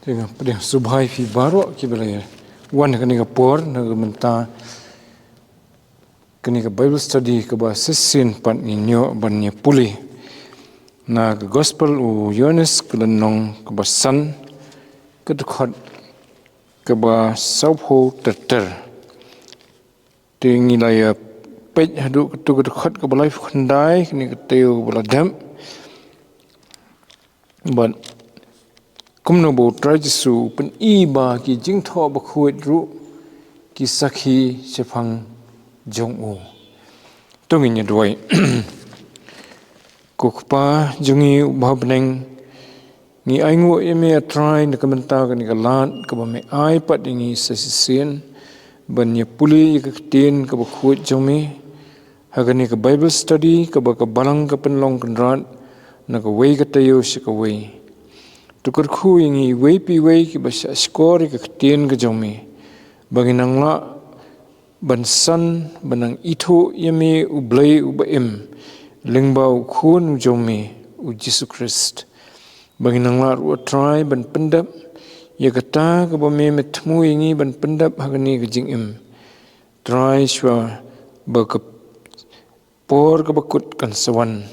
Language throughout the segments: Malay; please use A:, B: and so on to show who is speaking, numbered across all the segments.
A: Dengan pedih subhai fi barok ki belaya. Wan kani ka por na menta kani ka Bible study ka ba sesin pan inyo ban nya puli. Na ka gospel u Yohanes kelenong ka ba san ka dekhot ka ba saupo teter. Tingi laya pej hadu tu ka dekhot ka ba life khandai kani ka teu ba dam. But kumno bo try Jesu pen iba ki jingtho ba khuit ru ki sakhi chefang jong u tongi nya doi kokpa jungi bhabneng ni aingu eme try na kamenta ka ni kalan ka ba me ai pat dingi sasisen ban ye puli ka tin ka ba khuit jomi hagani ka Bible study ka ba ka balang ka penlong kanrat na ka wei ka tayo shi ka wei tukar khu ingi wei pi wei ki basa skor ka tien ka jomi baginang la bansan banang itho yemi ublai ubaim lingba u khun jomi u Jesus Christ baginang la ru try ban pendap ya kata ka ba me metmu ingi ban pendap hagani ka jingim try shwa ba ka por ka bakut kan sawan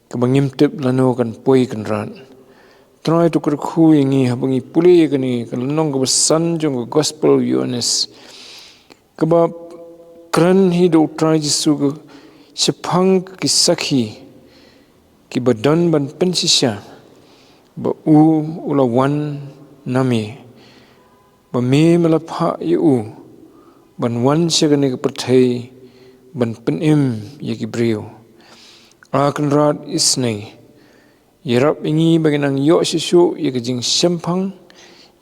A: ka bangimtip lano kan poi kan ran try to kerku ingi habangi puli kani kalonong ka basan jong gospel Yohanes kaba kran hi do try Jesu ka sepang ki sakhi ki badan ban pensisya ba ulawan nami ba me malapha yu ban wan segani ka perthai ban penim ye ki brio akan rat isnei Yerap ingi baginang yo sisu ye ka jing sempang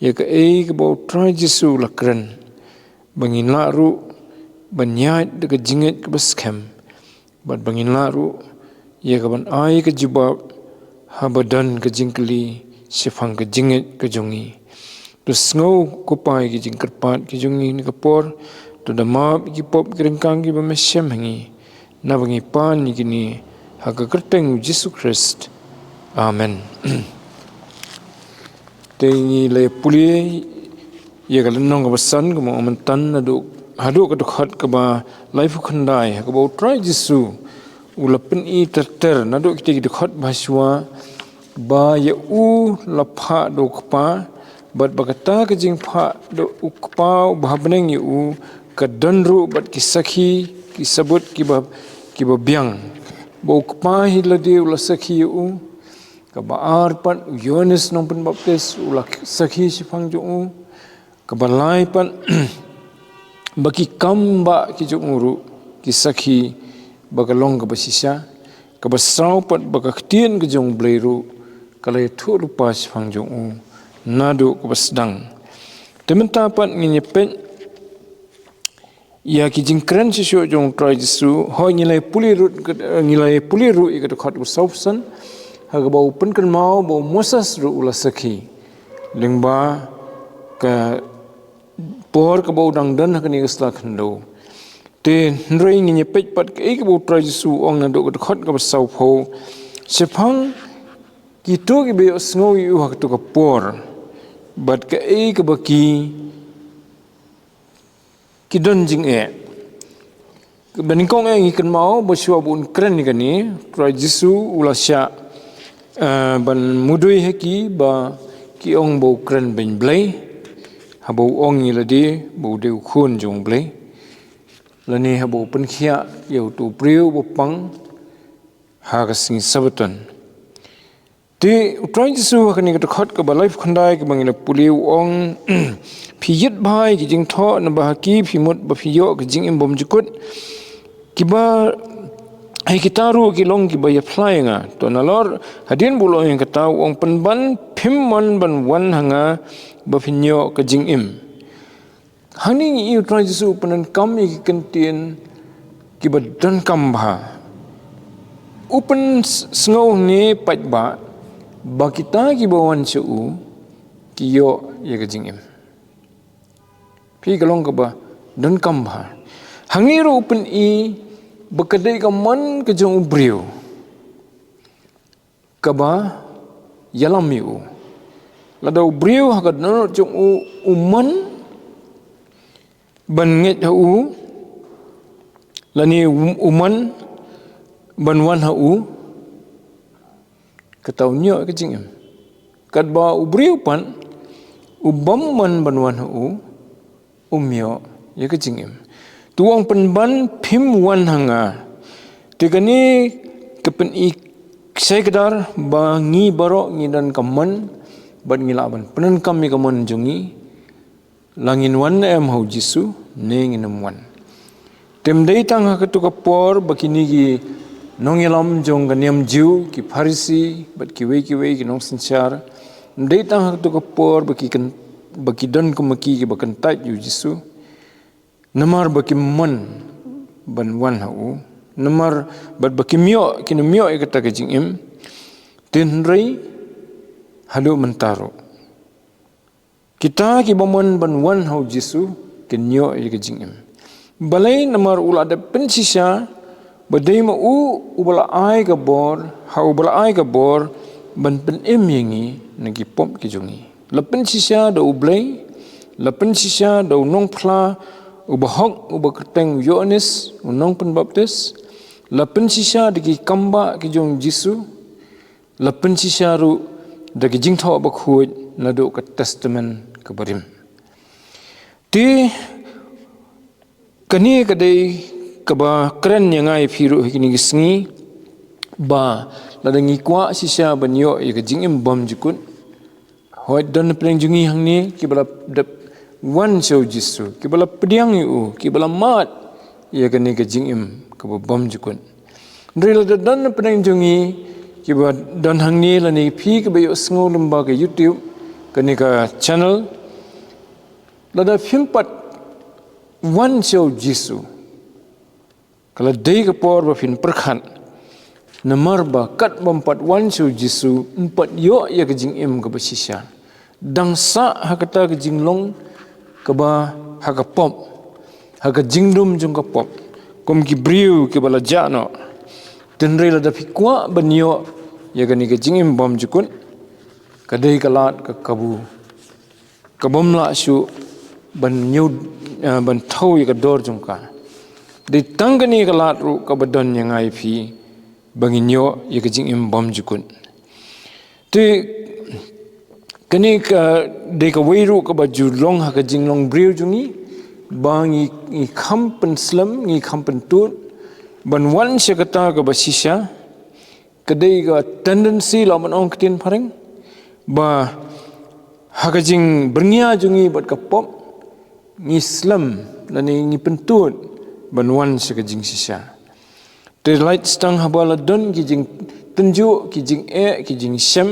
A: ye ka ka bau try Jesu lakran bangin laru banyat de ka jinget ka baskem bat bangin laru ye ka ban ai ka jubab habadan ka jingkli sefang ka jinget ka jongi tu sngau ko pai ki jing kerpat ki jongi ni ka por tu damap ki pop kringkang ki ba mesem hangi na bangi pan ni kini ha ka kerteng Jesu Christ Amen. Tengi le puli ye ka lenong ka basan ka mo amantan hadu ka dukhat ka ba life khandai ka ba try Jesu ulapin I terter nadu kita dukhat bahswa ba ye u lapha do kpa bat bakata ka jing pha do ukpa bhabneng ye u ka danru bat ki sakhi ki sabut ki ba biang bo ukpa hi ladi ula sakhi ye u kabaar pan Yohanes nong pen baptis ulak sakhi sifang jo kabalai pan baki kamba ki jo uru ki sakhi bagalong ka basisya kabasau pat bakaktien ke jong bleiru kalai thu lupa sifang jo nadu kabasdang tementa pan nginyepen ya ki jingkran sisyo jong try Jesu hoi ngilai puliru ikat khat usausan haga bau pen kan mau bau mosas ru ula sakhi lingba ka por ka bau dang dan hakani isla khando te nrei ngi nyepet pat ka ik bau try Jesu ong na do ka khot ka sau pho sepang kitu ki be sngo yu hak to ka por bat ka ka baki ki don jing beningkong ngi kan mau bo shwa bun kren ni kani try Jesu ula sya ban mudui heki ba ki ong bo kran ben blai ha bo ong ni ladi bo de khun jong blai lani ha bo pen khia yo tu priu bo pang ha ka sing sabaton ti try Jesu ha kani ka khot ka ba life khandai ka bangina puliu ong phiyet bhai ki jing tho na ba ki phimut ba phiyo ka jing im bom jukut ki ba hai kita ru ki long ki bay fly nga to nalor hadin bulo yang kata ong penban phimman ban wan hanga ba phinyo ka jing im hani you try Jesu penan kam ki kentien ki badan kam bha upen sngau ni pat ba kita ki bawan chu ki yo ye ka jing im phi ka long ka ba dan kam bha hangi ru upen bekadai ka man ke jong brio. Kaba yalam yu. lada ubriu hakat no jong uman ban nget hu lani uman ban wan hu ketaunya ke jingem kat ba ubriu pan ubam man ban wan hu umyo ya ke jingem tuang penban phim wan hanga tegani kepen saya kedar bangi barok ngi dan kaman ban ngilaban penen kami kaman jungi langin wan em hau jisu ne nginam wan tem dei tang ha ketu kapor bakini gi nongilam jong ganiam jiu ki farisi bat ki we ki nong sinchar dei tang ha ketu kapor baki dan kumaki ki bakan tait yu jisu namar baki man ban wan hau namar bat bakimyo kinumyo ikata ke jingim tinrei halu mentaro kita ki baman ban wan hau jisu kinyo ke jingim balai namar ula ada pensisa badai ma ubala ai ka bor hau ubala ai ka bor ban pen yengi nagi pom ki jungi lapen sisa da ublai lapen sisa da unong phla ubahok ubaketeng Yohanes unong pen baptis lapen sisa dagi kamba ki jong Jisu lapen sisa ru dagi jingthaw bakhuj nado ka testament ka barim ti kani kadai kaba keren yang ai phiru hikini gisngi ba ladangi kwa sisa banyo ya jingim bom jikun hoi dan peleng jungi hangni kibala dap wan show Jisu kibala pediang yu kibala mat ya kani ka jingim ka bom jikun ndrila dan peleng jungi kiba dan hangni lani phi ka bayo sngo lemba ka YouTube kani ka channel lada filmpat wan show Jisu kalau dei ka por ba fin perkhan namar ba kat bampat wan show Jisu empat yo ya ka jingim ka basisya dangsa hakata ka jinglong ka ba haka pop haka jingdum jung ka pop kom ki briu ke bala jano tenre la da fikwa banyo ya gani ka jingim bom jukun kadai kalat ka kabu kabom la shu ban nyu ban thau ya ka dor jung ka de tangani kalat ru ka badon yang ai phi banginyo ya ka jingim bom jukun te kani ka de ka weiru ka baju long ha ka jinglong briu jungi bangi i khampen slam ngi khampen tut ban wan sekata ka basisya kadai ka tendency la man ong ktin phareng ba ha ka jing bernia jungi bat ka pop ngi slam lani ngi pentut ban wan se ka jing sisya te light stang habala don ki jing tenju ki jing ki jing sem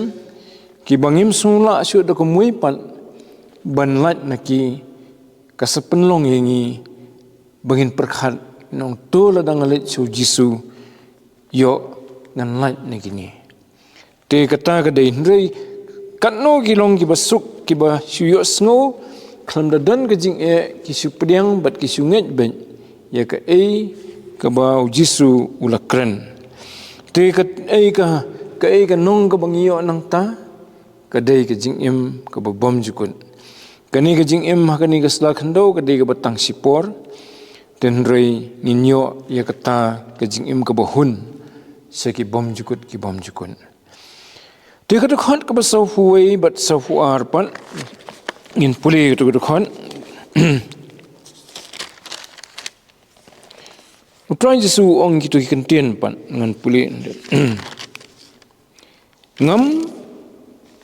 A: ki bangim sungla syu da ko mui pan ban lat naki kasepenlong yengi bangin perkhat nong to la dangalit su Jisu yo ngan lat naki ni te kata ka dei ndrei katno ki long ki basuk ki ba syu yo sngo khlam da dan ka jing ki su pediang bat ki su nget ben ya ka ka ba Jisu ula kren te ka ka nong ka bangiyo nang ta kadai ka jingim ka bom jukun kani ka jingim hakani ka sla khando kadai ka batang sipor tenrei ninyo ya kata ka jingim ka bahun seki bom jukut ki bom jukun te ka khon ka basau huwei bat sau ar pan in puli tu ka khon utrai Jisu ong kitu kentien pan ngan puli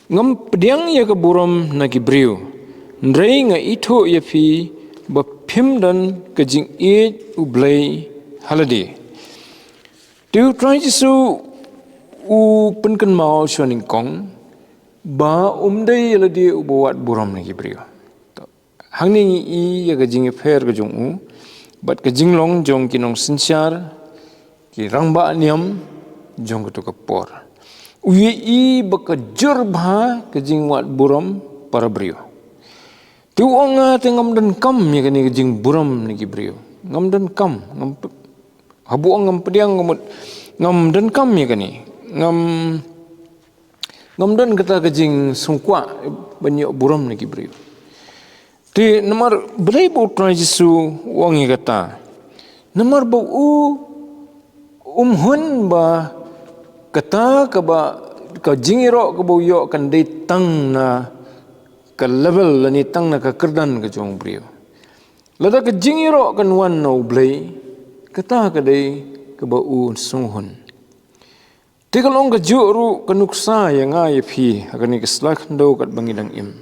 A: ngam pediang ya ke buram na ki briu ndrei nga itho ya fi ba phim dan ka jing ublai halade tu try Jisu u penkan mau shoning kong ba umdai yaladi ubawat buram na ki briu hangni i ya ka jing fair ka jong u bat ka jinglong jong kinong sinchar ki rangba niam jong ka to ka por Ui baka jurba kejing wat buram para brio. Tu onga tengam dan kam ya kani kejing buram niki brio. Ngam dan kam ngam habu ngam pediang ngam dan kam ya kani. Ngam dan kata kejing sungkwa banyak buram lagi beriu. Di nomor belai bau Tuhan Yesus wangi kata. Nomor bau hun ba kata ke ba ke jingiro ke bau yo kan datang na ke level ni tang na ke kerdan ke jong beriu. Lada ke jingiro kan wan na belai kata ke dai ke bau sunghun. Di kalong ke juru ke nuksa yang ai phi akan ni keslak ndo kat bangidang im.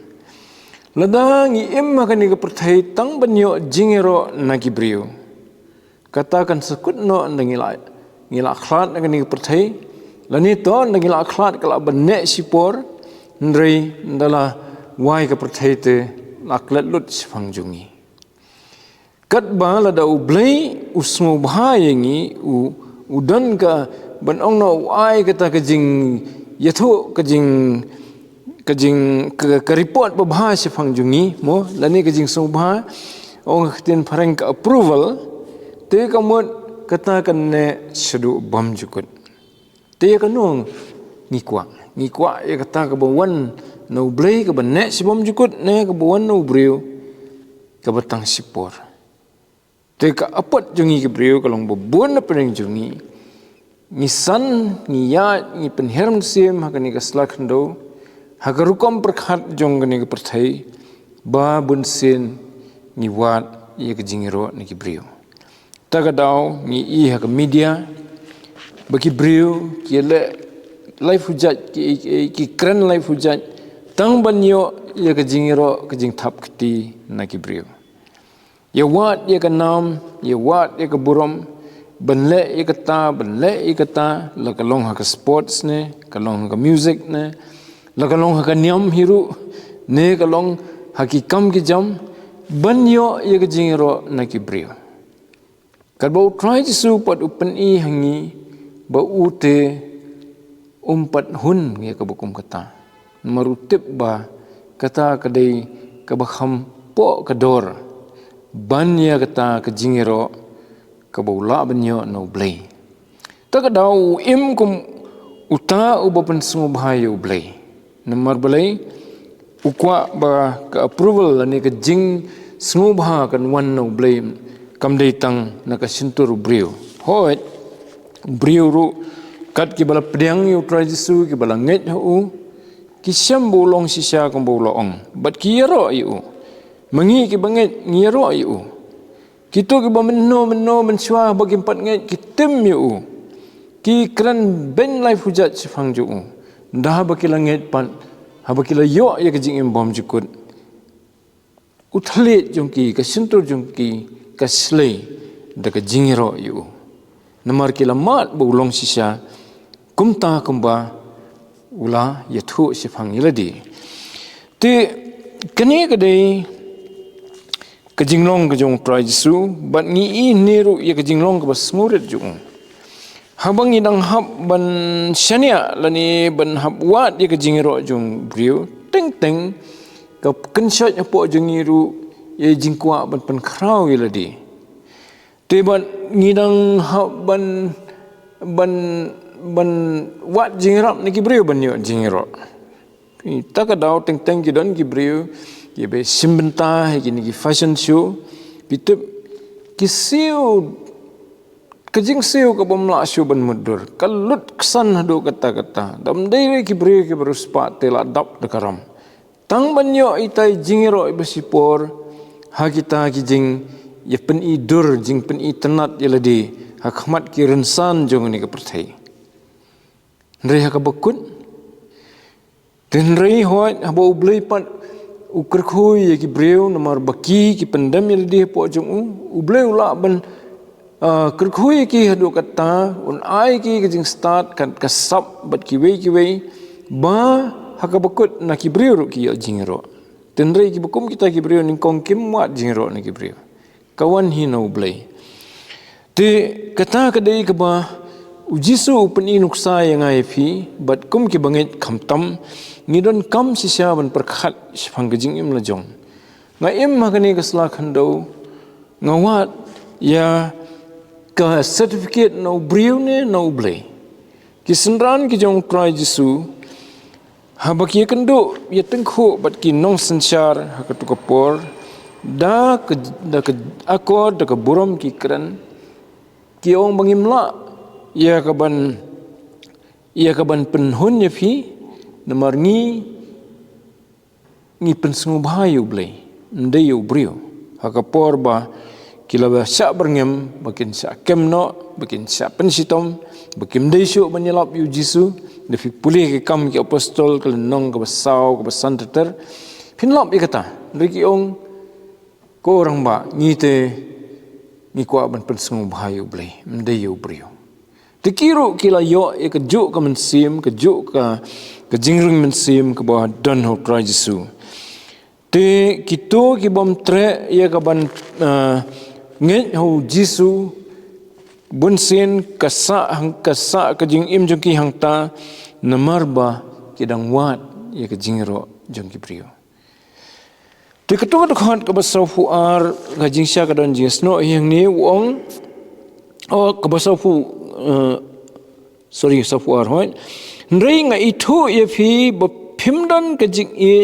A: Lada ngi im akan ni kepertai tang banyo jingiro nagi brio. Katakan sekut no ngila khlat akan ni kepertai. Lani to ngila khlat kala benek sipor ndrei ndala wai kepertai te laklet lut sifang jungi. Kat ba lada ublei usmu bahayangi udan ka ban ong no ai kata kejing yathu kejing ke report berbahasa fang jungi mo lani kejing subha ong khtin pareng ke approval te kamut katakan ne sedu bam jukut te kanong ngikwa ya kata ke bawan no blay ke benek si bam jukut ne ke bawan no brio ke batang sipor te ka apat jungi ke brio kalong bebun pareng jungi nisan ngiya ni penherm sim hakani ka slak ndo hagarukam perkhat jong gani ka perthai ba bunsin ni wat ye ka jingiro ni ki brio tagadau ni i ha ka media bagi brio ki le live hujat ki kran live hujat tang banyo ye ka jingiro ka jing thap kti na ki brio ye wat ye ka nam ye wat ye ka buram benle ikata la kalong ha ka sports ne kalong ha ka music ne la kalong ha ka niam hiru ne kalong ha ki kam ki jam banyo ye ka jingiro na ki brio kal bau try jisu pat upen i hangi ba ute umpat hun ye ka bukum kata marutip ba kata kadai ka bakham po kador ban ye kata ka jingiro kabula banyo no blay tagadau im kum uta ubapan semua bahaya blay nomor blay ukwa ba ke approval ni ke jing semua bah kan wan no blay kam datang na ka sintur brio hoet brio ru kat ki bala pedang yu try jisu ki bala nget hu ki syam bolong sisa kum bolong bat ki ro yu mengi ki banget ngiro yu kita ke meno mensua bagi empat ngai kitem yu ki kran ben life hujat sifang ju dah baki langit pan ha baki la yo ya ke jing bom jukut uthlet jongki ka sintur jongki ka slei da ka jingiro yu namar ki lamat bolong sisa kumta kumba ula yathu sifang iladi te kene kadai kejinglong kejong try jisu bat ni i neru ye kejinglong ke basmurit jung habang idang hab ban syania lani ban hab wat ye kejingiro jung brio teng teng ke kensyat apo jengiru ye jingkwa ban penkrau ye ladi te bat ngidang hab ban wat jingirap ni ki brio ban yo jingiro takadau teng teng ki don ki brio ye be simbenta hegi ni fashion show bitep kisiu kejing siu ke bomla show ban mudur kalut kesan hadu kata-kata dam dai ki bre ki beruspa tela dap dekaram tang banyo itai jingiro ibesipor ha kita ki jing ye pen idur jing pen i tenat ye ladi hakmat ki rensan jong ni ke perthai ndrei ha ka bekut den rei hoat habo blei pat ukar khui ki breu nomor baki ki pendam ye di po jong u bleu la ban kerkhui ki hadu kata un ai ki jing start kan kasap bat ki wei ba haka bakut na ki breu ki jingro tenrei ki bukum kita ki breu ning kong kim wat jingro na ki breu kawan hi no blei te kata kadai ke ba ujisu peni nuksa yang ai phi bat kum ki banget khamtam ngidon kam sisya ban perkhat sifang gejing im lajong nga im magani kasla khando ngawat ya ka certificate no briu ne no blay ki senran ki jong try jisu Habaki kendo ya tengku bat ki nong sensar hak tu kapor da ke akor da ke burom ki kran ki ong bangimla ia kaban penhun ya fi namar ngi pensungu bahayu blai ndai yu brio hak kapor ba kila ba syak berngem bakin syak kemno bakin syak pensitom bakin desyo menyelap yu jisu defi pulih ke kam ke apostol ke lenong ke besau ke besan teter pinlap dia kata riki ong ko orang ba ni kuat ban pensungu bahayu blai ndai yu brio dikiru kila yo e kejuk ke mensim kejuk ke jingring mensim ke bawah dan ho Jisu te kito ki bom tre ya ka ban nget ho Jisu bunsin kasa ke jing im jong ki hang ta namar ba kidang wat ya ke jingro jong ki brio te ketua dokhat ke basau fuar ga jing sya ka don jing sno yang ni wong ke basau fu safuar hoi ndrei nga itu ya fi ba phimdan ke jing e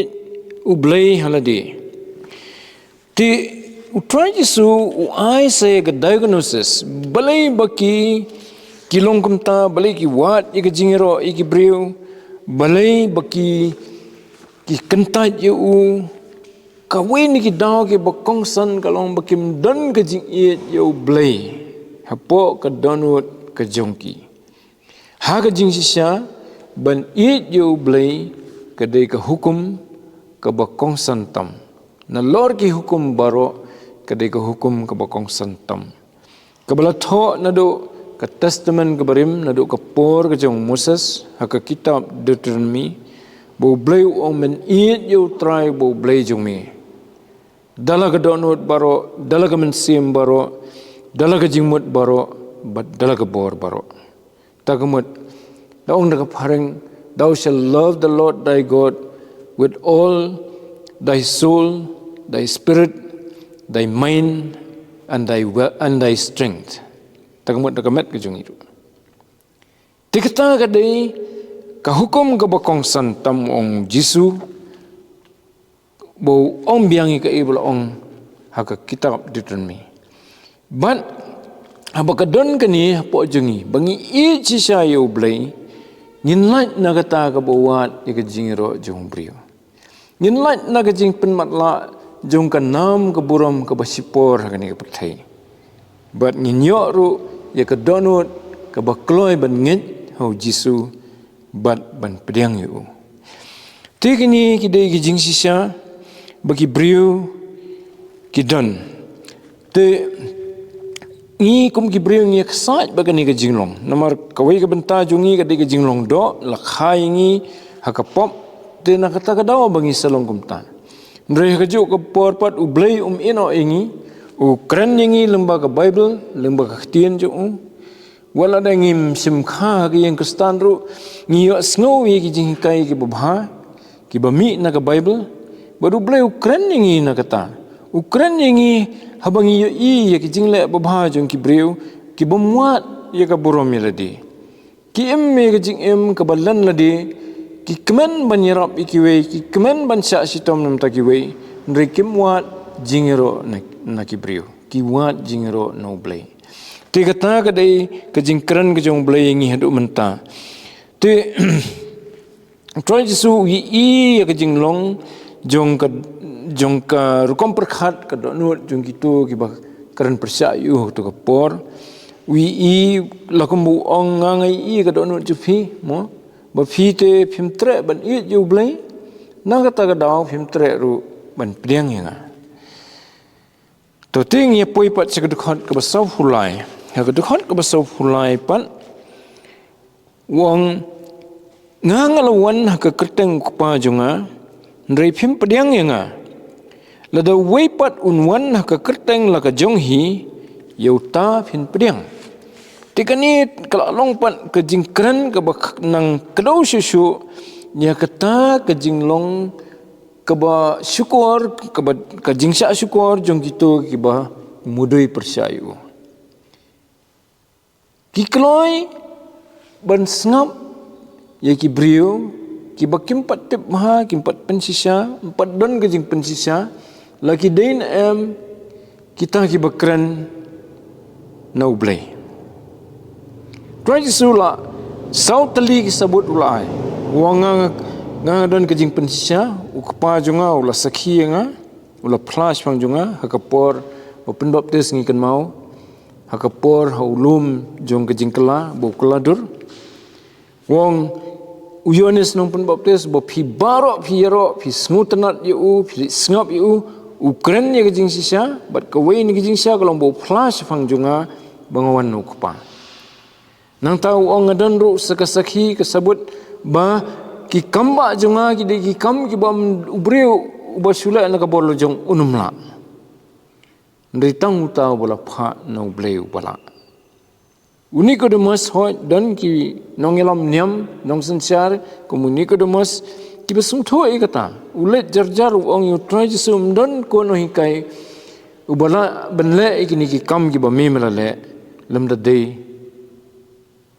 A: ublai halade ti utrai Jisu ai se ke diagnosis balai baki kilong kumta balai ki wat ik jingero ik brio balai baki ki kentaj u kawin ki daw ki bakong san kalong bakim dan ke jing e yo blai hapo ke donut ke jongki ha ke jing sisya ban it yo blai ke dei ke hukum ke bakong santam na lor ki hukum baro kadai ke hukum ke bakong santam kebala tho nado ke testament ke barim nado ke por ke jong Moses ha ke kitab Deuteronomy bo blai ong men it yo try bo blai jong mi dala ke donut baro dala ke mensim baro dala ke jingmut baro dala ke bor baro tagamut daong da ke pareng thou shall love the Lord thy God with all thy soul thy spirit thy mind and thy strength. Tagamut dagamet ke jong itu. Tikata kadai ka hukum ke bakong santam ong Jisu bo ong biangi ke ibul ong hak kitab Deuteronomy. But abakadon kani po jongi bangi i chisya yo blai nyinlat nagata ka bawat ya ke jingiro jong brio. Nyinlat naga jing penmatla jong ka nam ke buram ke basipor kani ke pertai bat nginyok ru ya ke donut ke bakloi ban ngit ho Jisu bat ban pediang yu tikini kidai ki jing sisya bagi brio kidon te ngi kum ki brio ngiksat bagani ke jinglong nomor kawai ke benta jungi ke ke jinglong do lakhai ngi hakapop te nakata ka daw bangi salong kumta Ndrei kejuk ke porpat ublai ino ingi keren ingi lembaga Bible lembaga ketien jo wala da ngim simkha ke yang kestan ru ngiyo snow ki jing kai ki babha ki bami na ke Bible baru blai keren ingi na kata keren ingi habang iyo ya ki jing le babha jong ki breu ki bamuat ya ka borom ladi ki em ke jing em ke balan ladi ki kemen banyerap ikiwe ki kemen ban syak sitom nam takiwe ndri kimwat jingero na kibrio ki wat jingero no blai te kata kadai ke jingkran ke jong blai ngi hadu menta te Troy Jisu i ke jinglong jong ka rukom perkhat ka donut jong gitu ki ba keren persyayu to ka por i lakum bu ong ngai i ka donut jupi mo ba fite phimtre ban it yu blai nang kata ka daw phimtre ru ban priang nga to ting ye poi pat se kedukhat ka basau hulai ha kedukhat ka basau hulai pat wong ngangalawan ha ka kerteng pa jonga ndrei phim priang nga la da wei pat unwan ha ka kerteng la ka jonghi yauta phin priang tikani kalau longpat ke jingkran ke nang kedau susu nya kata ke jinglong ke ba syukur ke jingsya syukur jong gitu ke ba mudui persyayu ki kloi ban snap ya ki brio ki bakimpat tip maha kimpat pensisa empat don ke jing pensisa lagi dain kita ki bakran na ublay try sula sautali ki sabut ulai wanga ngadon ke jing pensisa ukpa junga ula sakhi nga ula flash pang junga hakapor open baptis ngikan mau hakapor haulum jong ke jing kala bo keladur wong uyones nong pun baptis bo phi barok phi yarok phi smutanat yu phi snap yu ukren ye gijing sisa bat kawai ni gijing sisa kalau bo flash fang junga bangawan ukpa nang tahu ong ngadon ru sakasakhi kesebut ba ki kamba junga ki de ki kam ki bam ubreu ubasula na ka bolo jong unumla ndai tang tahu bola pha no bleu bala Unikodemus hoi dan ki nongelam niam nong sensar komunikodemus ki besung thoi kata ulet jarjar ong yu try sum don ko no hikai ubala benle ikini ki kam ki ba memela le lemda dei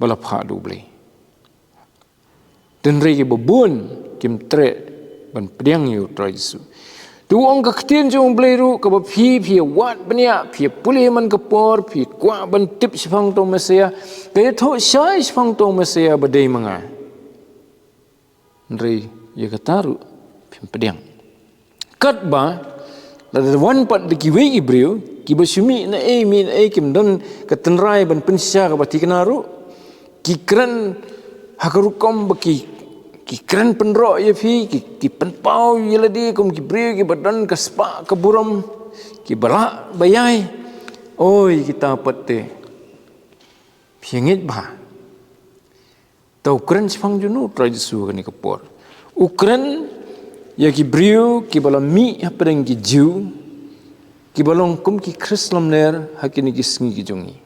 A: bala pha du ble den re ki bobun kim tre ban priang yu try su tu ong ka ktien jong bleru ka ba phi wat bania phi puli man ka por phi kwa ban tip sifang to mesia ke tho sai sifang to mesia ba dei manga ndrei ye ka taru phi pediang kat ba la wan pat de ki we ibreu ki ba sumi na min kim don ka tenrai ban pensya ka ba tiknaru ki kran hakarukom ba ki kran penro ye phi ki penpau ye ladi kum ki bre ki badan ka spa ka buram ki bala bayai oi kita patte phiengit ba tau kran sifang junu trajisu kan ka por ukran ya ki bre ki bala mi hapreng ki jiu ki balong kum ki krislam ner hakini ki sngi ki jongi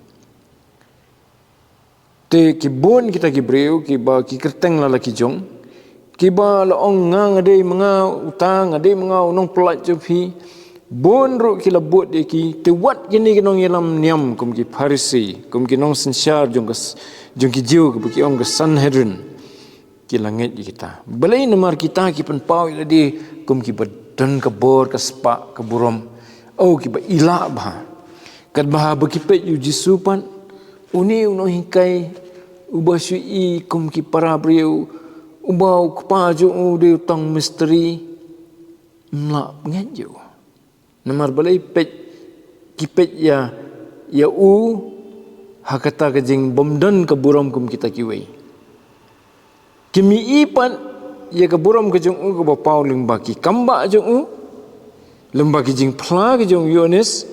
A: te ki bon kita ki bre ki ba ki kerteng la ki jong kiba laong ngang ade mga utang ade mga unong pelat jopi bon ro kila bot de ki te wat gini kinong yelam niam kum ki Pharisi kum ki nong sensyar jong ki jiu ki ong ke Sanhedrin ki langit kita balai namar kita ki pen pau ade kum ki badan ke bor ke spa ke burom oh ki ba ila ba kat bah bekipet yu jisupan uni uno hikai ubasui kum ki para briu ubau kepaju di utang misteri mlak ngenju namar balai pet kipet ya hakata kejing bomdan ke buram kum kita kiwei kimi ipan ya ke buram ke jong ke bapau lembaki kamba jong lembaki jing pla ke jong Yohanes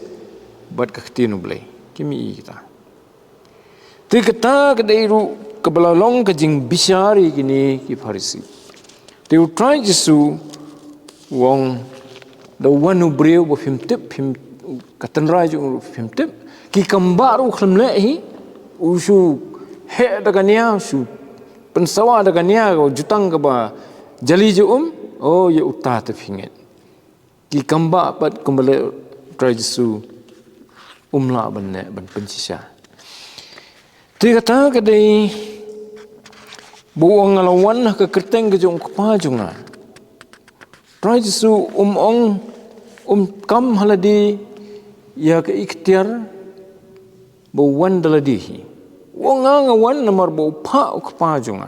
A: bat ke tinu blai kimi kita ti kata ke dairu kebelalong kejing bisyari kini ki Pharisi. They will try Jesu wong the one who breu bo him tip him katanrai ju him tip ki kambaru khlemle hi usu he dagania su pensawa dagania go jutang ka ba jali ju oh ye uta te phinget ki kamba pat kumbale try Jesu la banne ban pensisa. Tiga ta ka dei buang ngalawan ke kerteng ke jong kpa jonga try Jesu ong kam haladi ya ke ikhtiar bo wan daladi wong ngawan namar bo pha kpa jonga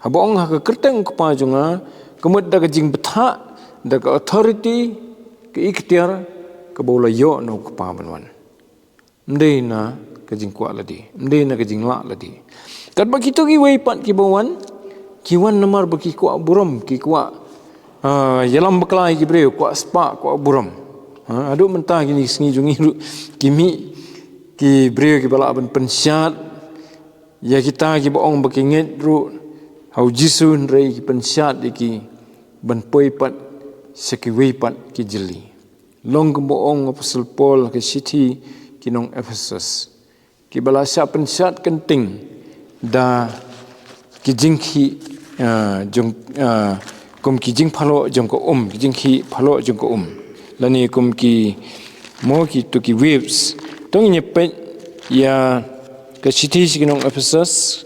A: habong ha ke kerteng kpa jonga kemut da ke jing betha da ke authority ke ikhtiar ke bo la yo no kpa banwan ndena ke jing kwa ladi ndena ke jing la ladi kat begitu ki wei pat ki bawan kiwan namar bagi kwa buram ki kwa yalam beklai ki breu kwa spa kwa buram adu mentah gini sengi jungi kimi ki breu ki bala ban pensyat ya kita ki baong bakinget ru hau jisun rei ki pensyat ki ban poi pat seki wei pat ki jeli long ke baong apostle Paul ke city kinong Ephesus ki bala sya pensyat kenting da kijing ki jong kum kijing phalo jong ko kijing ki phalo jong ko lani kum ki mo ki to ki waves tong nyepet ya ke city kinong Ephesus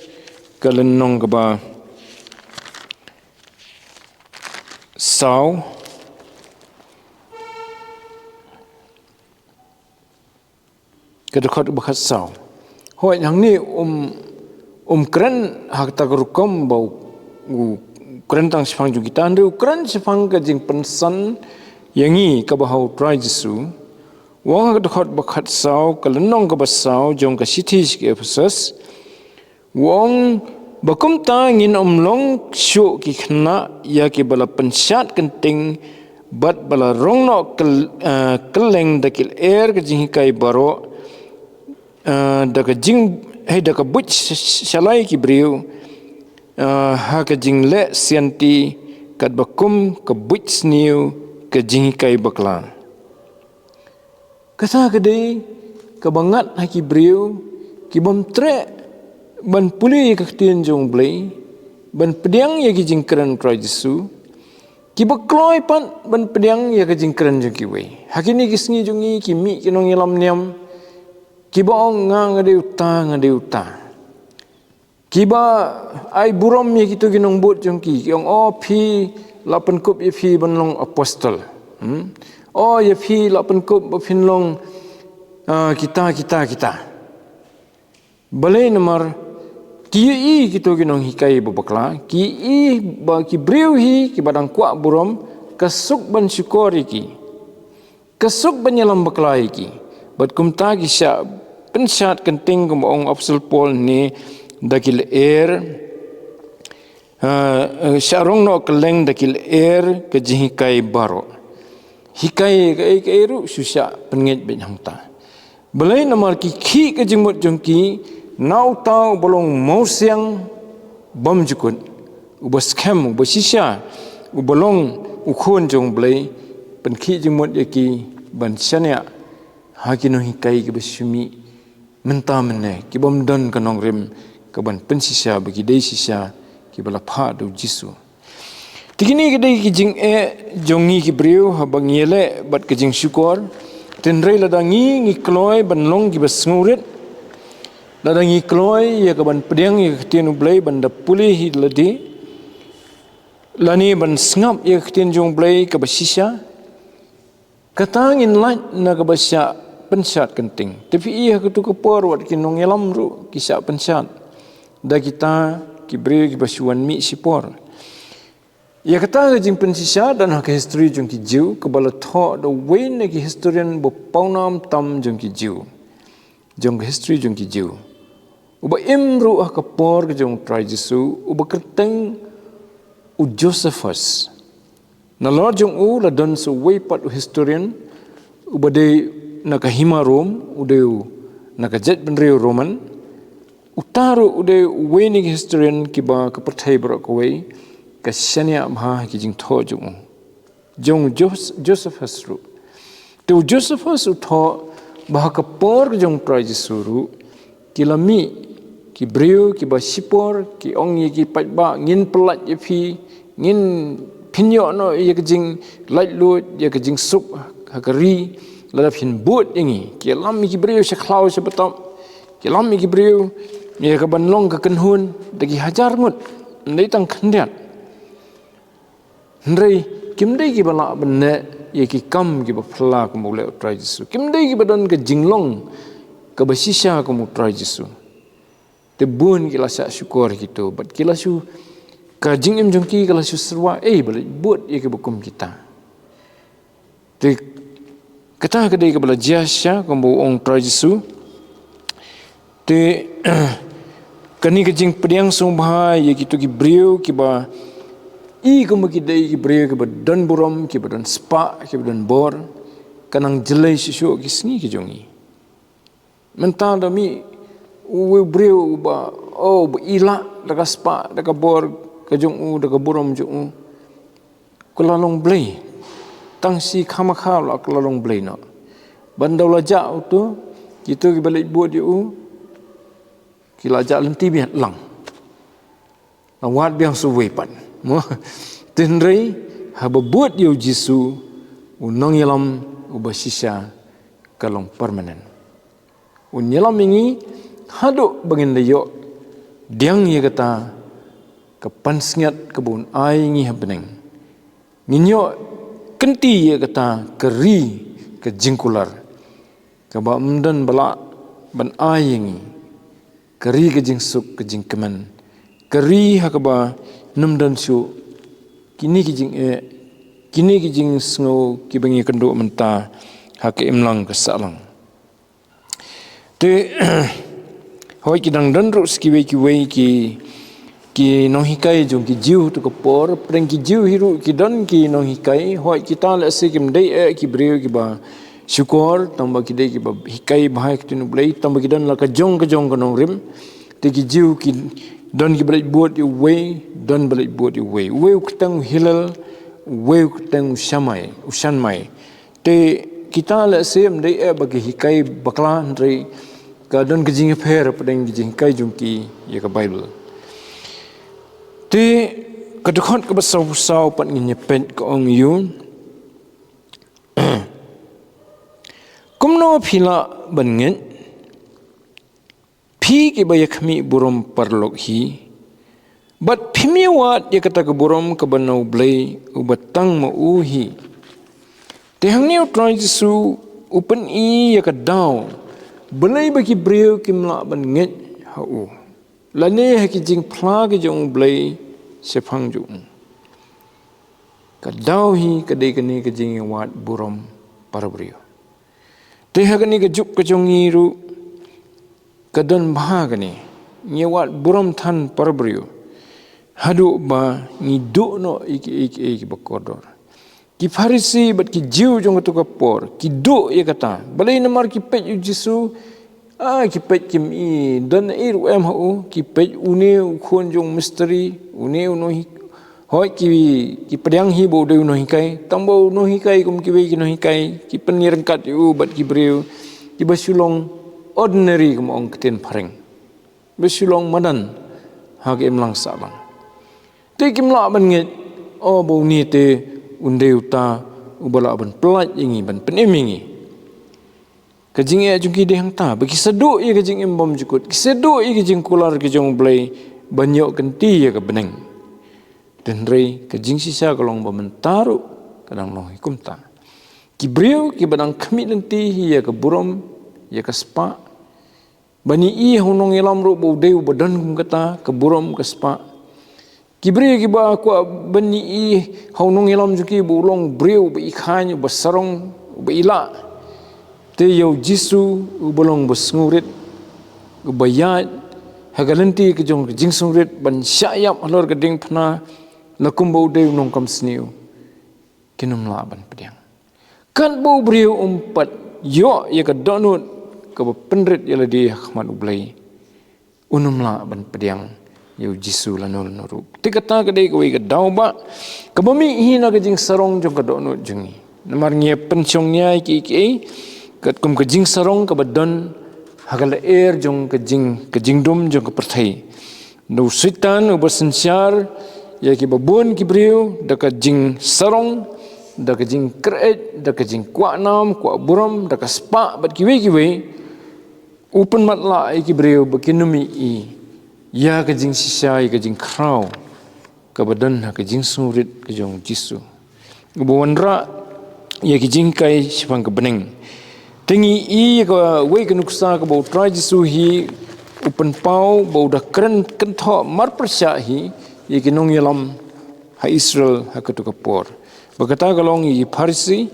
A: kalen nong ka ba sau kedekhat bakat sau hoi yang ni keren hak tak rukom bau keren tang sifang juga kita anda keren sifang kajing pensan yangi kabahau try Jesu wang kedekhat bakat sau kelenong kabasau jong ke sitis ke Ephesus wang bakum ta ngin omlong syuk ki khna ya ki bala pensyat kenting bat bala rong no keleng dakil air ke jing kai baro da ka jing da ka buch shalai ki briu ha ka jing le sianti kat bakum ka buch sniu ke jing kai bakla kasa kadai ka bangat ha ki briu ki bom tre ban puli ka tien jong blai ban pediang ya ki jing kran Krai Jesu ki bakloi pan ban pediang ya ka jing kran jong ki wei hakini ki sngi jongi ki mi ki nong yalam niam kiba ngade uta kiba ai burom ye gitu ginong bot jongki yong phi lapan kup ye phi banlong apostol ye phi lapan kup pinlong kita balai nomor ki gitu ginong hikai babakla ki ba ki breu hi ki badang kwa burom kasuk ban syukor iki kasuk banyalam bakla iki bat kumta ki sya pensyat kenting kumong Apostol Paul ni dakil air syarong no keleng dakil air ke jihikai baro hikai ke ru susya pengit benyang ta belai namar ki ke jimut jongki nau tau bolong mausiang bom jukut ubas kem ubasisya ubolong ukhon jong belai penki jimut yaki ban syania hakino hikai ke besumi mentah mene ki bom don kanong rem ke ban pensisya bagi dei sisya ki bala pha do Jesu tikini ke dei ki jing jongi ki briu habang yele bat ke jing syukur tenrei ladangi ngi kloi ban long ki basngurit ladangi kloi ya ke ban pediang ya ketien ublai ban da pulih hi ladi lani ban sngap ya ketien jong blai ke basisya katangin laj na ke basya pensyat kenting tapi ia ketu kepor wat kinong yalam ru kisah pensyat da kita kibri ki basuan mi sipor ia kata jing pensisya dan hak history jong ki jiu ke bala tho the way na ki historian bo paunam tam jong ki jiu jong history jong ki jiu uba imru hak kepor ke jong Krai Jesu uba kerteng u Josephus na lord jong la don so way pat historian uba de nakahima Rom udeu nakajat benreu Roman utaru udeu wenig historian kiba kepertai berak kawai kasyania mha ki jing tho jong Joseph Hasru tu Joseph Hasru tho bah kapor jong Krai Jesu ru kilami ki breu ki basipor ki ong ye ki patba ngin pelat ye phi ngin pinyo no ye jing light lut ye jing sup hakari lada phin bot ingi ki lam ki breu se khlau se betam ki lam ki breu ye ka banlong ka kenhun dagi hajar ngut ndai tang khandiat ndai kimdai ki bala benne ye ki kam ki bafla ku mule Krai Jesu kimdai ki badan ka jinglong ka basisya ku mu Krai Jesu te bun ki lasa syukur gitu bat ki lasu ka jingim jongki ka lasu serwa balik bot ye ki bukum kita te kata kedai ke bala jiasya kumbu ong Krai Jesu te kani kejing pediang sumbha ye gitu ki briu ki ba kumbu ki dai ki briu ki ba dan buram ki ba dan spa ki ba dan bor kanang jelai sisu ki sngi ki jongi mentang dami we briu ba ila daga spa daga bor ka jong daga buram jong kulalong blai tangsi khamakha la kelalong blena bandau laja tu kita ki balik buat dia ki laja lenti biat lang awat biang suwe pan mo tenrei haba buat dia Jesu unong yalam ubasisya kalong permanen unyalam ini haduk bangin dayo diang ye kata kepansngat kebun ai ngi happening Nginyo kenti ya kata keri ke jingkular. Kaba mdan bala ban ayengi. Keri ke jingsuk ke jingkeman. Keri hakaba numdan su kini ke jing sngo ki bengi kendo menta hak imlang ke salang. Te hoi ki dang dan ru skiwe ki no hikai jong ki jiu tu kapor preng ki jiu hiru ki don ki no hikai hoi kita la se kim dei ki breu ki ba syukur tamba ki dei ki ba hikai bahai ki nu blei tamba ki don la ka jong ka no rim te ki jiu ki don ki blei buat you way don blei buat you way ukitang hilal ukitang ushanmai te kita la se m dei bagi hikai bakla ndrei ka don ki jing pher preng ki jing kai jong ki ya ka bible te kadukot ka basaw pat nginyepet ka ong yun kumno phila bangen phi ke baya khami burom parlok hi bat phimiwat ya kata ka burom ka banau blai ubatang ma uhi te hangniu try su open ya ka daw blai baki breu kimla banget hau lane haki jing phla ke jong blai sepang jung ka daw hi ka dei kani ka jing wat burom parabrio te hagani ka juk ka jong iru ka don bahagani nyewat burom than parabrio hadu ba ni do no iki bakodor ki farisi bat ki jiu jong tu kapor ki do ye kata balai namar ki pet jisu ki pet kim i dan iru em ho ki pet une khon jong misteri une no hoi ki pedang hi bo de no hikai tambo no hikai kum ki we ki no hikai ki penirengkat u bat ki breu ki basulong ordinary kum ong keten pareng basulong madan hak emlang sabang te kim la ban nge bo ni te unde uta ubala ban plat ingi ban penemingi kajing ya jungki de hang ta bagi sedu ye kajing embom jukut sedu ye kajing kular ke jong blai banyok kenti ya ke beneng dan rei kajing sisa kalong bamentaru kadang long hikum ta ki breu ki badang kami nanti ya ke burom ya ke spa bani i honong elam ro bo deu badan kum kata ke burom ke spa ki breu ki ba ko bani i honong elam juki bo long breu ba ikhanyo basarong ba ila te yau jisu ubolong besngurit ubayat hagalenti ke jong jing sungrit ban syayap halor geding phna lakum bau de nong kam sniu kinum la ban pediang kan bau briu umpat yo ya ka donut ka penrit ya di khmat ublai unum la ban pediang yau jisu lanol noru tikata ka de ko ga dauba ka bami hina ke jing sarong jong ka donut jungi namar ngie penchong nya ki kat kum ke jing sarong ke badan hagal air jong ke jing dum jong ke perthai no sitan u bersensyar ya ki babun ki briu da ka jing sarong da ka jing kret da ka jing kwa nam kwa buram da ka spa bat ki we open matla ki briu bakinumi i ya ka jing sisa ka jing kraw ka badan ha ka jing surit ke jong jisu buwanra ya ki jing kai sipang ke beneng tengi i ka we ka nuksa ka bau try jisu hi open pau bau da kren kentho mar persya hi ye ki nong yalam ha Israel ha ka tu kapor bagata galong i Farisi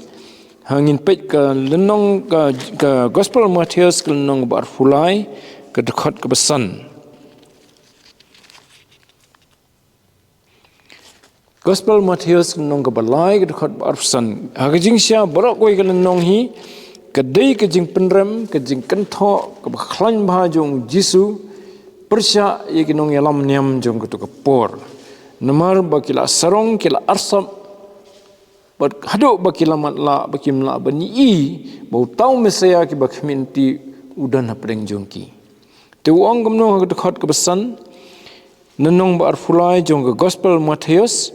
A: hangin pet ka lenong ka gospel Matthews ka lenong bar fulai ka dekat ka besan gospel Matthews lenong ka balai ka dekat bar besan ha ka jing sia borok we ka lenong hi kadai ke jing penrem ke jing kentho ke khlan bha jong jisu persya ye ki nong yalam niam jong ku ka por namar bakila sarong kila arsam bat hadu bakila matla bakimla bani i bau tau mesaya ki bakminti udan hapdeng jongki te wong gumno ka dekat ke besan nanong bar fulai jong ke gospel Matthews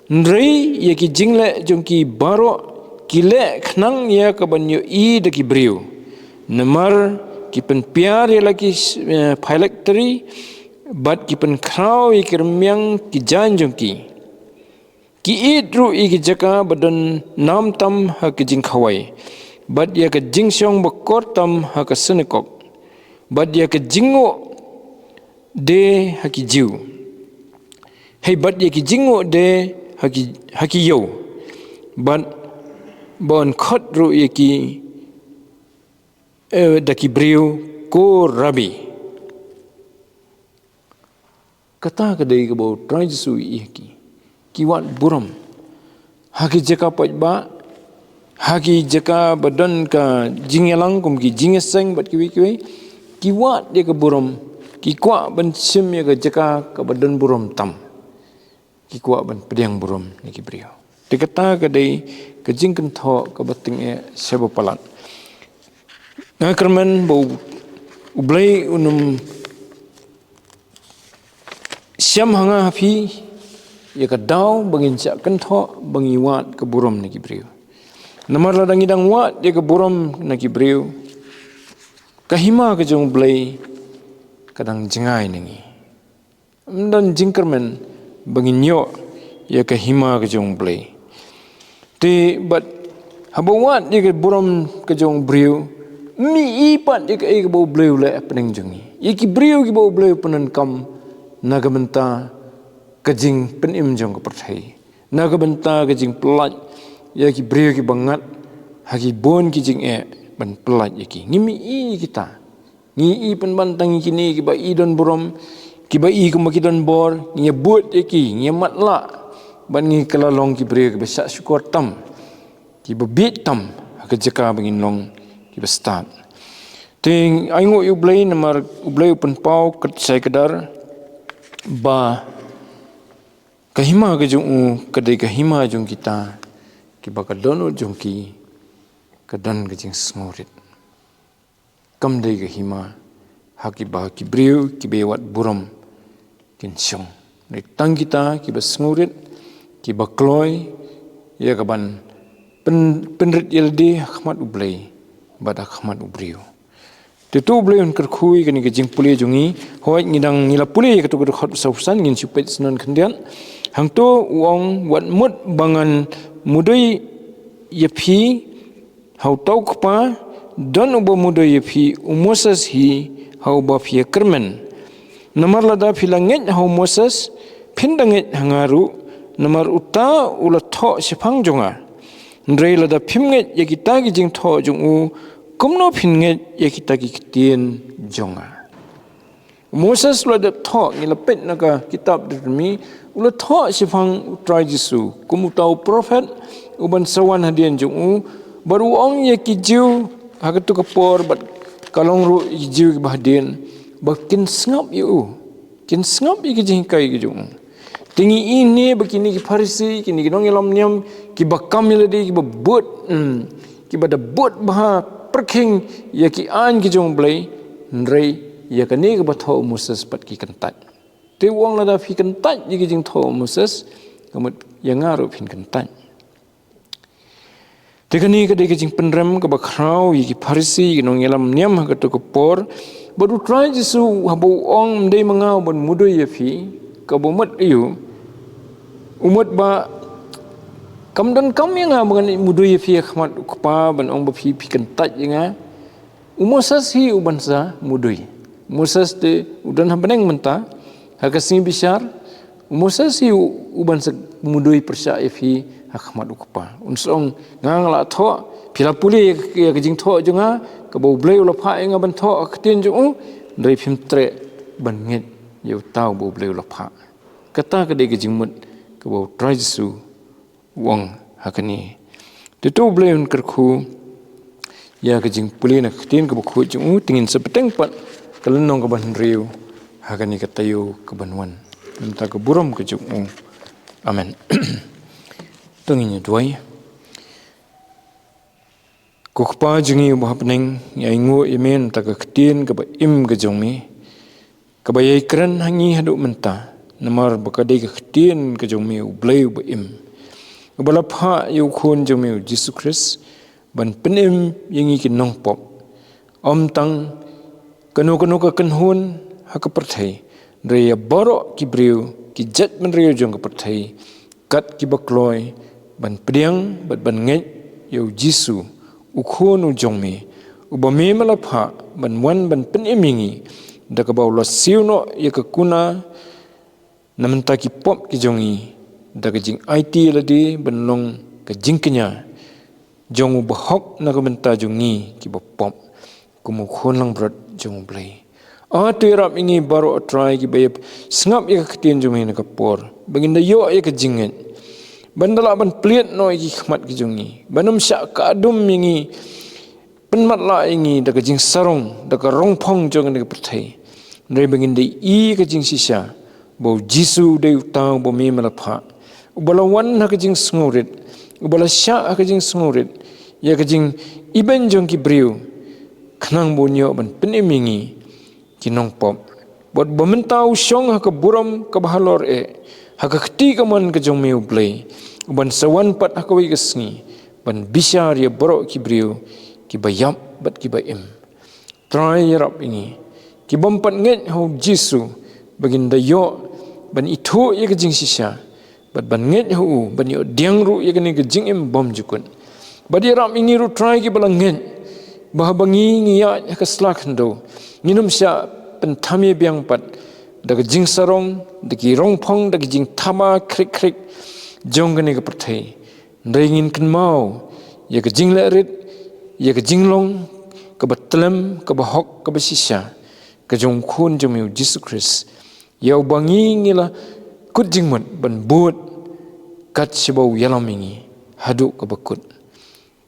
A: ndrei ye ki jingle jongki baro kile khnang ya ka banyo i de ki briu namar ki pen piar ya lagi phylactery bat ki pen khrau i kirmyang ki janjong ki ki idru igi jaka badan nam tam ha ki jing khawai bad ya ka jing syong bakor tam ha ka senekok bad ya ka jingo de ha ki jiu hey bad ya ki jingo de ha ki yo bad bon khot ru ya ki daki brio ko rabi kata ka dei ka bo trai su i ki wat buram haki jaka pajba haki jaka badan ka jingelang kum ki jingeseng bat ki wat dia ka buram ki kwa ban sim ya ka jaka ka badan buram tam ki kwa ban pediang buram ni ki brio te kata ka dei ka jingken tho ka bating e sebo palat na kerman bo ublai unum siam hanga hafi ya ka daw bangin sia kan tho bangi wat ka buram ni ki brio namar ladang idang wat ya ka buram na ki brio kahima ka jong blai kadang jengai ningi dan jingkermen bangin yo ya kahima ka jong blai te but habo wat ya ka buram ka jong brio mi ipat ya ka bo blai le pening jongi ya ki brio ki bo blai penan kam nagamenta kajing penim jong kepercayai nagamenta kajing pelat ya ki brio ki bangat haki bon ki jing ban pelat ya ki ngimi i kita ngi i pen bantang kini ki ba i don borom ki ba i kumaki don bor ngi but ya ki ngi matla ban ngi kelalong ki brio ki besak syukur tam ki bebit tam haka jaka bangin long ki bestat ting aingo yu blai namar ublai pen pau ket sai kedar ba kahima ke jung kadai kahima jung kita ki bakal dono jung ki kadan ke jing smorit kam dai kahima haki ba ki brio ki bewat buram kin syong dai tang kita ki basngurit ki bakloi ya kaban penrit yeldi khmat ublai bada khmat ubrio Tentu boleh kerkhui kini kejing pulih jungi, hoi ngidang ngila pulih ketuk khot sausan ngin supet senan kendian, hang tu uang wat mut bangan mudai yepi, hau tau kpa dan ubo mudai yepi umosas hi hau ba pia kermen, namar lada filanget hau mosas pindanget hangaru, namar uta ula thok sipang jonga, ndrei lada pimnget ya kita kejing thok jungu kumno pinget ya kita kitien jonga Moses la de tho ni la pet naka kitab demi ula tho sifang try Jesu kumutau prophet uban sawan hadian jungu baru ong ya kijiu hagatu kapor bat kalong ru kijiu bahadin bakin sngap yu kin sngap ya kijing kai kijung tingi ini begini ki farisi kini ginong ilam niam ki bakam iladi ki babut ki bada but bah perking ya ki an ki jong blai nrei ya kani ke batho Moses pat ki kentat te wong la da fi kentat ji ki jing tho Moses kamut ya ngaru phin kentat te kani ke de ki jing penrem ke bakrau yi ki farisi ki nong yelam niam ha to ko por baru try Jesu habo ong dei mangau bon mudo ya fi ka bomat yu umut ba kam dan kam yang mengenai mudu ye fi khmat ukpa ban ong ba fi kentat yang umosas hi ubansa mudui Moses de udan hambeneng menta hakasing bisar umosas hi ubansa mudui persya ye fi khmat ukpa unsong ngang la tho pila puli ya kejing tho jonga ka bo blai ula pha yang ban tho ktin jong dai phim tre ban ngit yu tau bo blai ula pha kata ka de kejing mut ka bo try Jesu wong hakani tetu blem kerku ya kejing pulih nak tin ke buku jung tingin sepeteng pat kelenong ke ban riu hakani katayu ke banwan minta ke buram ke jung amen tunginya duai kokpa jungi bah peneng ya ingu imen tak ke tin ke ba im ke jung mi ke bayai kran hangi haduk menta namar bakadai ke tin ke jung mi ublai ba im balapha yu khun jomeu Jesus Christ ban penim yengi ki nong pop om tang kanu ka kanhun ha ka perthai re ya boro ki briu ki jet men re jong ka perthai kat ki bakloi ban priang bat ban ngai yo Jisu ukhon u jongme ubame malapha ban wan ban penemingi da ka bawla siuno ya ka kuna namenta ki pop ki jongi da ka jing IT ladi ban long ka jingkenya jongu bahok na ka benta jongi ki bapop kumu khon lang brat jongu blai tu rap ingi baru try ki bayap sngap ya ka tien jongi na ka por baginda yo ya ka jinget bandala ban pliet no ki khmat ki jongi banam sya ka adum mingi penmat la ingi da ka jing sarong da ka rongphong jong na ka perthai ndai baginda I ka jing sisya bo Jisu de utang bo me malapha ubala wan ha ka jing sngorit ubala sya ha ka jing sngorit ya ka jing iben jong ki briu khnang bo nyo ban penemingi kinong pop bot bomentau syong ha ka buram ka bahalor ha ka khti ka man ka jong meu blai uban sawan pat ha ka wi ka sngi ban bisyar ya borok ki briu ki bayap bat ki baim try rap ini ki bompat nget ho Jisu baginda yo ban itho ya ka jing sisya bat ban nget ho ban yo diang ru ya ka ni ka jing em bom jukun badi ram ini ru try ki balang nget bahabangi ngiya ka slak ndo nginum sya pentamye biang pat da ka jing sarong da ki rongphong da ki jing thama krik krik jong ka ni ka perthai ndai kan mau ya ka jing la rit ya ka jing long ka batlem ka bahok ka basisya ka jong khun jong meu Jesus Christ ya bangi ngila kut jing mat ban buat kat sibau yalamingi haduk ka bakut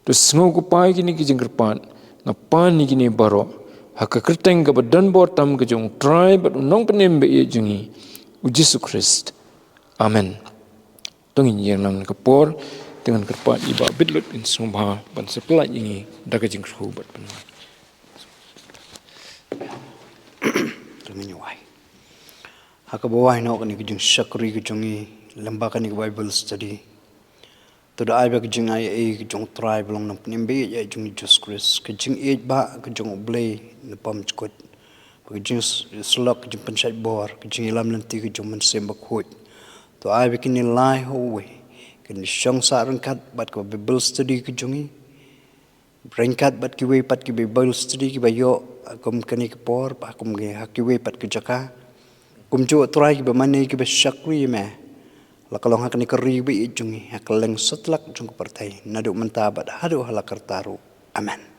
A: tu sngo ku pai kini ki jing kerpat ngapan ni kini baro haka kerteng ka badan bor tam ka jong try bat unong penem be ye jungi u Jesus Christ amen tongin yang lang ka por dengan kerpat iba bitlut in sumha ban sepelat ini da ka jing khu bat pen
B: Termenyuai. Haka bawah no kani kujung syakri kujungi lembah kani Bible study. Tuda ai ba kujung ai kujung tribe long nam nimbe ya kujung Jesus Christ kujung ba kujung blay na pam chkot. Kujung slok kujung pensat bor kujung ilam nanti kujung mensembak khot. To ai ba kini lai ho we. Kini syong sa rangkat bat ko Bible study kujungi. Rangkat bat ki we pat ki Bible study ki ba yo akum kani ki por pa akum ge hakiwe pat ki jaka kum chu try ki ba mane ki ba syakri me la kalong hakani kari bi jungi hakaleng setlak jung partai nadu mentabat hadu halakartaru amen.